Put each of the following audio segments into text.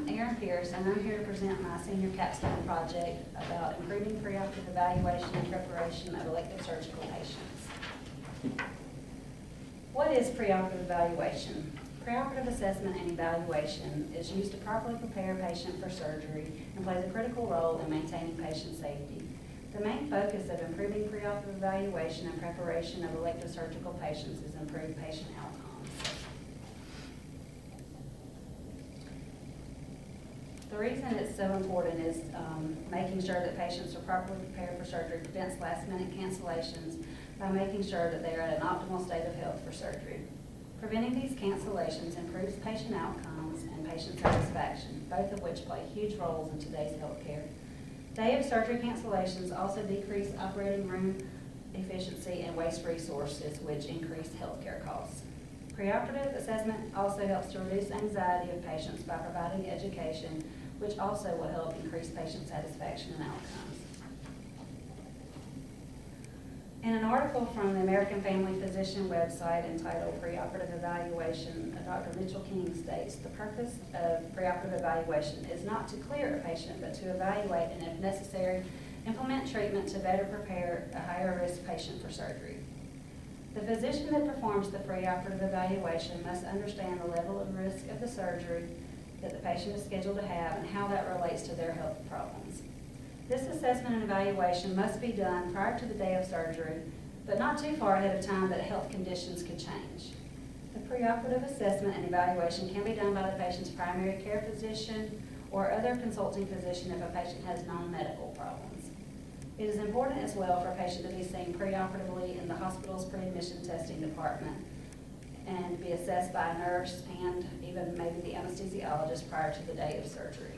I'm Erin Pierce, and I'm here to present my senior capstone project about improving preoperative evaluation and preparation of elective surgical patients. What is preoperative evaluation? Preoperative assessment and evaluation is used to properly prepare a patient for surgery and plays a critical role in maintaining patient safety. The main focus of improving preoperative evaluation and preparation of elective surgical patients is improved patient outcomes. The reason it's so important is making sure that patients are properly prepared for surgery prevents last-minute cancellations by making sure that they are at an optimal state of health for surgery. Preventing these cancellations improves patient outcomes and patient satisfaction, both of which play huge roles in today's healthcare. Day of surgery cancellations also decrease operating room efficiency and waste resources, which increase healthcare costs. Preoperative assessment also helps to reduce anxiety of patients by providing education, which also will help increase patient satisfaction and outcomes. In an article from the American Family Physician website entitled Preoperative Evaluation, Dr. Mitchell King states, the purpose of preoperative evaluation is not to clear a patient, but to evaluate and, if necessary, implement treatment to better prepare a higher risk patient for surgery. The physician that performs the preoperative evaluation must understand the level of risk of the surgery that the patient is scheduled to have and how that relates to their health problems. This assessment and evaluation must be done prior to the day of surgery, but not too far ahead of time that health conditions could change. The preoperative assessment and evaluation can be done by the patient's primary care physician or other consulting physician if a patient has non-medical problems. It is important as well for a patient to be seen preoperatively in the hospital's pre-admission testing department and be assessed by a nurse and even maybe the anesthesiologist prior to the day of surgery.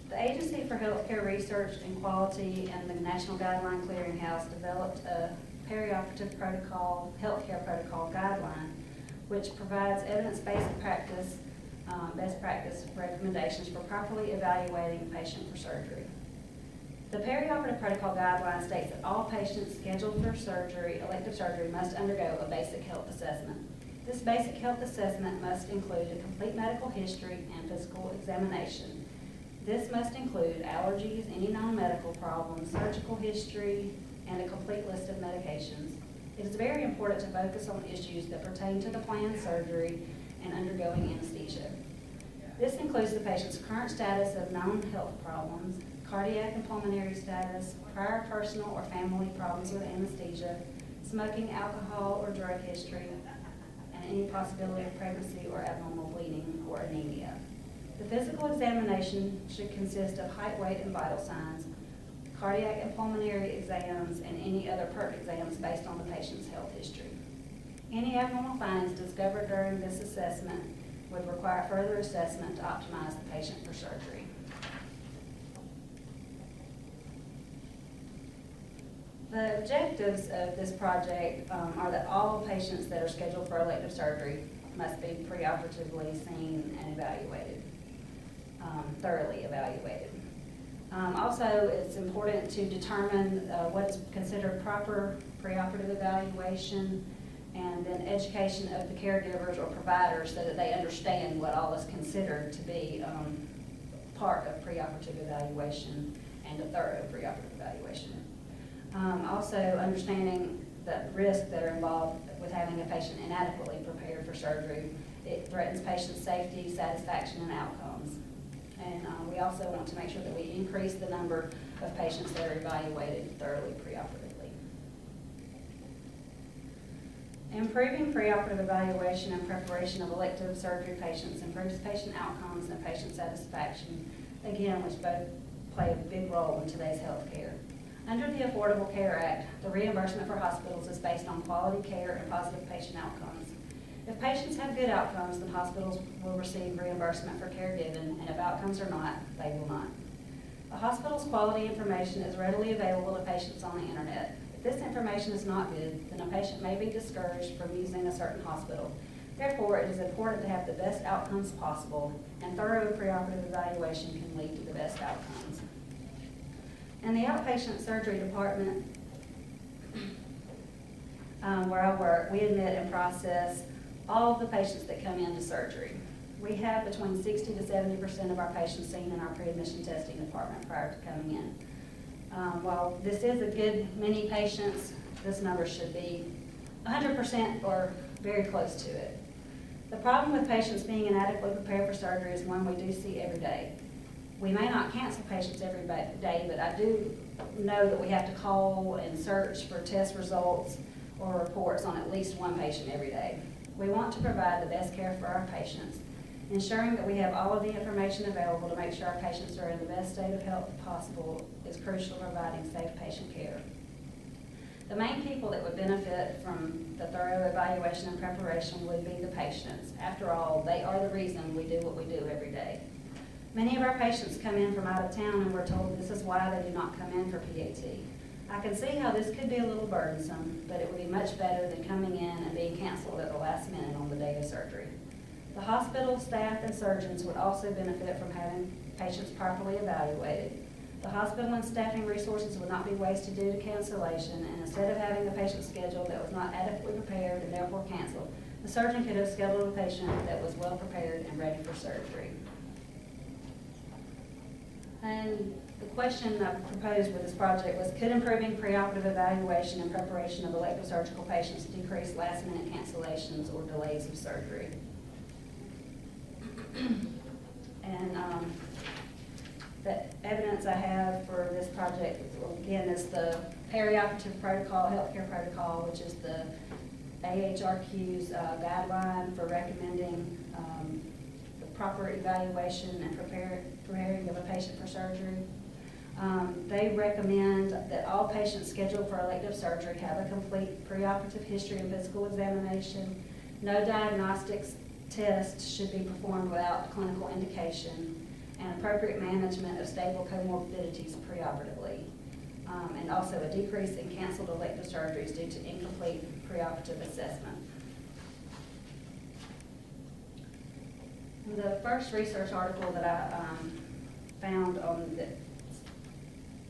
The Agency for Healthcare Research and Quality and the National Guideline Clearinghouse developed a perioperative protocol, healthcare protocol guideline, which provides evidence-based practice, best practice recommendations for properly evaluating a patient for surgery. The perioperative protocol guideline states that all patients scheduled for surgery, elective surgery, must undergo a basic health assessment. This basic health assessment must include a complete medical history and physical examination. This must include allergies, any non-medical problems, surgical history, and a complete list of medications. It is very important to focus on issues that pertain to the planned surgery and undergoing anesthesia. This includes the patient's current status of known health problems, cardiac and pulmonary status, prior personal or family problems with anesthesia, smoking, alcohol, or drug history, and any possibility of pregnancy or abnormal bleeding or anemia. The physical examination should consist of height, weight, and vital signs, cardiac and pulmonary exams, and any other PERT exams based on the patient's health history. Any abnormal findings discovered during this assessment would require further assessment to optimize the patient for surgery. The objectives of this project are that all patients that are scheduled for elective surgery must be preoperatively seen and evaluated, thoroughly evaluated. Also, it's important to determine what is considered proper preoperative evaluation, and then education of the caregivers or providers so that they understand what all is considered to be part of preoperative evaluation and a thorough preoperative evaluation. Also, understanding the risks that are involved with having a patient inadequately prepared for surgery. It threatens patient safety, satisfaction, and outcomes. And we also want to make sure that we increase the number of patients that are evaluated thoroughly preoperatively. Improving preoperative evaluation and preparation of elective surgery patients improves patient outcomes and patient satisfaction, again, which both play a big role in today's health care. Under the Affordable Care Act, the reimbursement for hospitals is based on quality care and positive patient outcomes. If patients have good outcomes, then hospitals will receive reimbursement for care given, and if outcomes are not, they will not. A hospital's quality information is readily available to patients on the internet. If this information is not good, then a patient may be discouraged from using a certain hospital. Therefore, it is important to have the best outcomes possible, and thorough preoperative evaluation can lead to the best outcomes. In the outpatient surgery department where I work, we admit and process all of the patients that come into surgery. We have between 60 to 70% of our patients seen in our pre-admission testing department prior to coming in. While this is a good many patients, this number should be 100% or very close to it. The problem with patients being inadequately prepared for surgery is one we do see every day. We may not cancel patients every day, but I do know that we have to call and search for test results or reports on at least one patient every day. We want to provide the best care for our patients. Ensuring that we have all of the information available to make sure our patients are in the best state of health possible is crucial to providing safe patient care. The main people that would benefit from the thorough evaluation and preparation would be the patients. After all, they are the reason we do what we do every day. Many of our patients come in from out of town and we're told this is why they do not come in for PAT. I can see how this could be a little burdensome, but it would be much better than coming in and being canceled at the last minute on the day of surgery. The hospital staff and surgeons would also benefit from having patients properly evaluated. The hospital and staffing resources would not be wasted due to cancellation, and instead of having a patient scheduled that was not adequately prepared and therefore canceled, the surgeon could have scheduled a patient that was well prepared and ready for surgery. And the question I proposed with this project was, could improving preoperative evaluation and preparation of elective surgical patients decrease last-minute cancellations or delays of surgery? And the evidence I have for this project, again, is the perioperative protocol, healthcare protocol, which is the AHRQ's guideline for recommending the proper evaluation and preparing of a patient for surgery. They recommend that all patients scheduled for elective surgery have a complete preoperative history and physical examination. No diagnostics tests should be performed without clinical indication, and appropriate management of stable comorbidities preoperatively, and also a decrease in canceled elective surgeries due to incomplete preoperative assessment. The first research article that I found on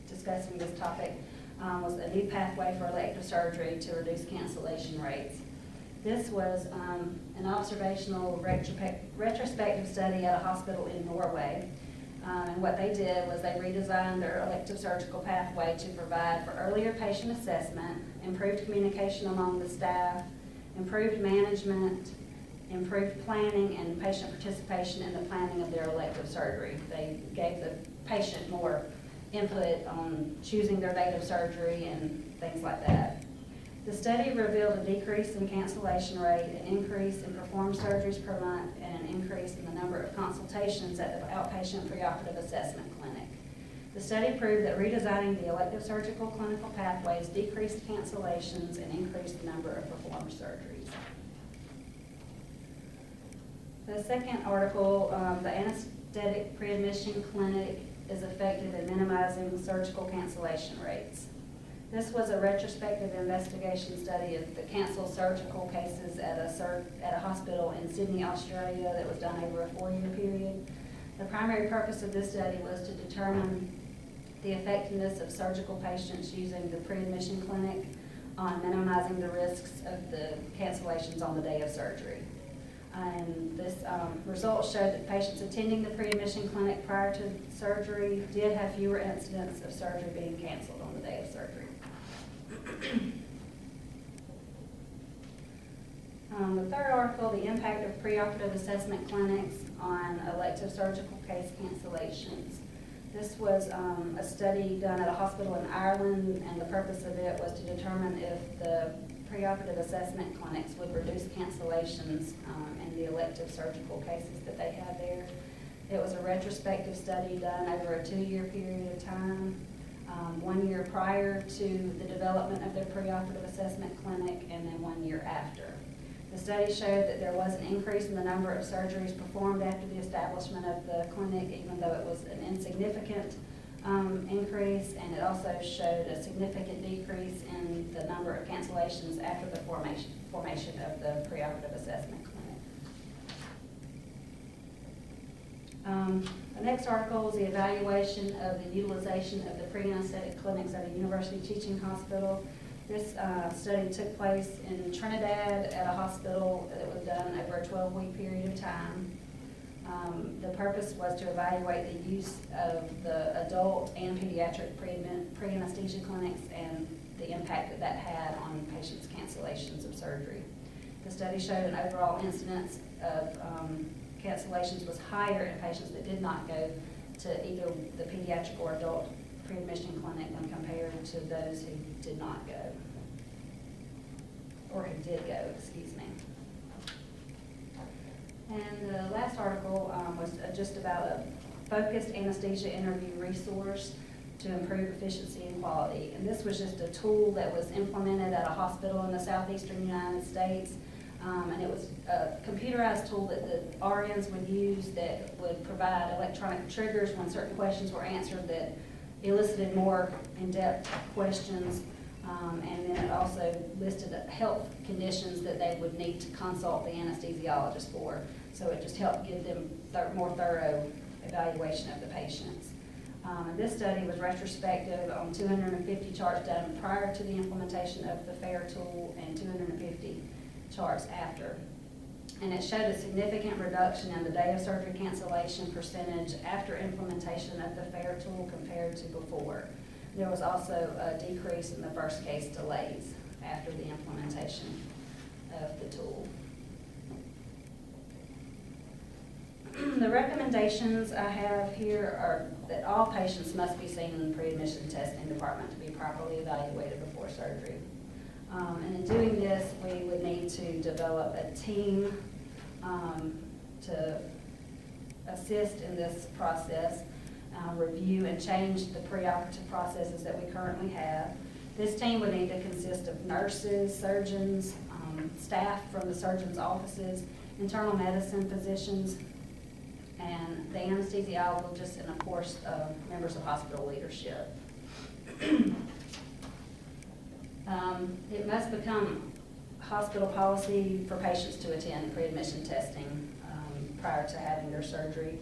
discussing this topic was a new pathway for elective surgery to reduce cancellation rates. This was an observational retrospective study at a hospital in Norway. And what they did was they redesigned their elective surgical pathway to provide for earlier patient assessment, improved communication among the staff, improved management, improved planning, and patient participation in the planning of their elective surgery. They gave the patient more input on choosing their date of surgery and things like that. The study revealed a decrease in cancellation rate, an increase in performed surgeries per month, and an increase in the number of consultations at the outpatient preoperative assessment clinic. The study proved that redesigning the elective surgical clinical pathways decreased cancellations and increased the number of performed surgeries. The second article, the anesthetic pre-admission clinic is effective in minimizing surgical cancellation rates. This was a retrospective investigation study of the canceled surgical cases at a hospital in Sydney, Australia, that was done over a 4-year period. The primary purpose of this study was to determine the effectiveness of surgical patients using the pre-admission clinic on minimizing the risks of the cancellations on the day of surgery. And this results showed that patients attending the pre-admission clinic prior to surgery did have fewer incidents of surgery being canceled on the day of surgery. The third article, the impact of preoperative assessment clinics on elective surgical case cancellations. This was a study done at a hospital in Ireland, and the purpose of it was to determine if the preoperative assessment clinics would reduce cancellations in the elective surgical cases that they had there. It was a retrospective study done over a 2-year period of time. 1 year prior to the development of their preoperative assessment clinic, and then 1 year after. The study showed that there was an increase in the number of surgeries performed after the establishment of the clinic, even though it was an insignificant increase, and it also showed a significant decrease in the number of cancellations after the formation of the preoperative assessment clinic. The next article is the evaluation of the utilization of the pre-anesthetic clinics at a university teaching hospital. This study took place in Trinidad at a hospital that was done 12-week period of time. The purpose was to evaluate the use of the adult and pediatric pre-anesthesia clinics and the impact that that had on patients' cancellations of surgery. The study showed an overall incidence of cancellations was higher in patients that did not go to either the pediatric or adult pre-admission clinic when compared to those who did not go, or who did go, excuse me. And the last article was just about a focused anesthesia interview resource to improve efficiency and quality. And this was just a tool that was implemented at a hospital in the southeastern United States. And it was a computerized tool that the RNs would use that would provide electronic triggers when certain questions were answered that elicited more in-depth questions. And then it also listed health conditions that they would need to consult the anesthesiologist for. So it just helped give them more thorough evaluation of the patients. And this study was retrospective on 250 charts done prior to the implementation of the FAIR tool and 250 charts after. And it showed a significant reduction in the day of surgery cancellation percentage after implementation of the FAIR tool compared to before. There was also a decrease in the first case delays after the implementation of the tool. The recommendations I have here are that all patients must be seen in the pre-admission testing department to be properly evaluated before surgery. And in doing this, we would need to develop a team to assist in this process, review and change the preoperative processes that we currently have. This team would need to consist of nurses, surgeons, staff from the surgeon's offices, internal medicine physicians, and the anesthesiologist, and of course, members of hospital leadership. It must become hospital policy for patients to attend pre-admission testing prior to having their surgery.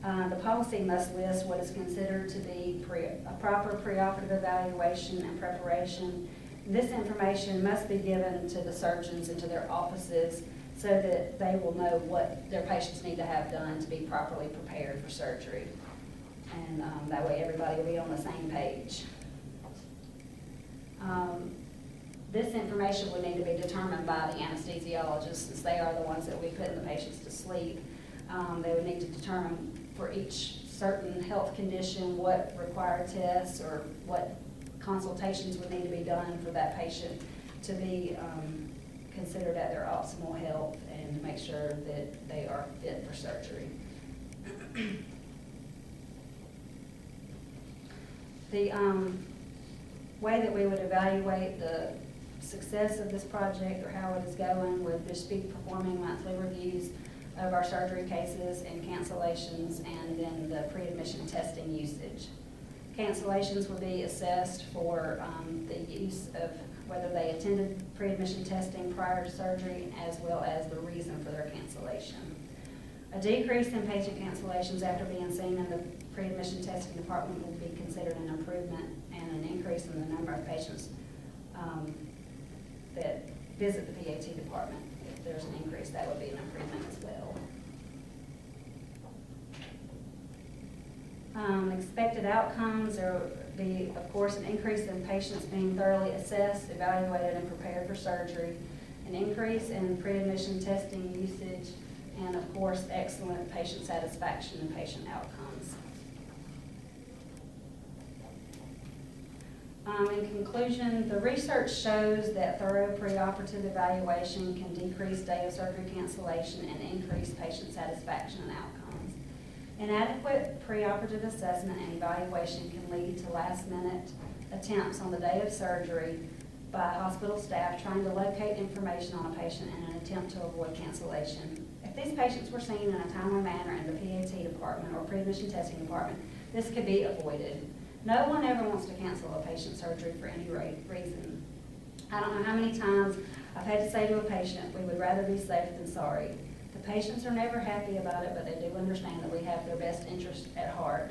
The policy must list what is considered to be a proper preoperative evaluation and preparation. This information must be given to the surgeons and to their offices so that they will know what their patients need to have done to be properly prepared for surgery. And that way everybody will be on the same page. This information would need to be determined by the anesthesiologist, since they are the ones that we put in the patients to sleep. They would need to determine for each certain health condition what required tests or what consultations would need to be done for that patient to be considered at their optimal health and to make sure that they are fit for surgery. The way that we would evaluate the success of this project or how it is going would just be performing monthly reviews of our surgery cases and cancellations, and then the pre-admission testing usage. Cancellations will be assessed for the use of whether they attended pre-admission testing prior to surgery, as well as the reason for their cancellation. A decrease in patient cancellations after being seen in the pre-admission testing department will be considered an improvement, and an increase in the number of patients that visit the PAT department. If there's an increase, that would be an improvement as well. Expected outcomes, there will be, of course, an increase in patients being thoroughly assessed, evaluated, and prepared for surgery, an increase in pre-admission testing usage, and of course, excellent patient satisfaction and patient outcomes. In conclusion, the research shows that thorough preoperative evaluation can decrease day of surgery cancellation and increase patient satisfaction and outcomes. Inadequate preoperative assessment and evaluation can lead to last-minute attempts on the day of surgery by hospital staff trying to locate information on a patient in an attempt to avoid cancellation. If these patients were seen in a timely manner in the PAT department or pre-admission testing department, this could be avoided. No one ever wants to cancel a patient's surgery for any reason. I don't know how many times I've had to say to a patient, we would rather be safe than sorry. The patients are never happy about it, but they do understand that we have their best interest at heart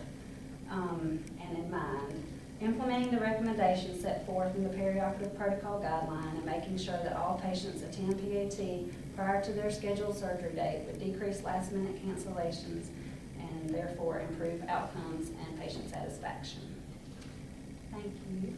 and in mind. Implementing the recommendations set forth in the perioperative protocol guideline and making sure that all patients attend PAT prior to their scheduled surgery date would decrease last-minute cancellations and therefore improve outcomes and patient satisfaction. Thank you.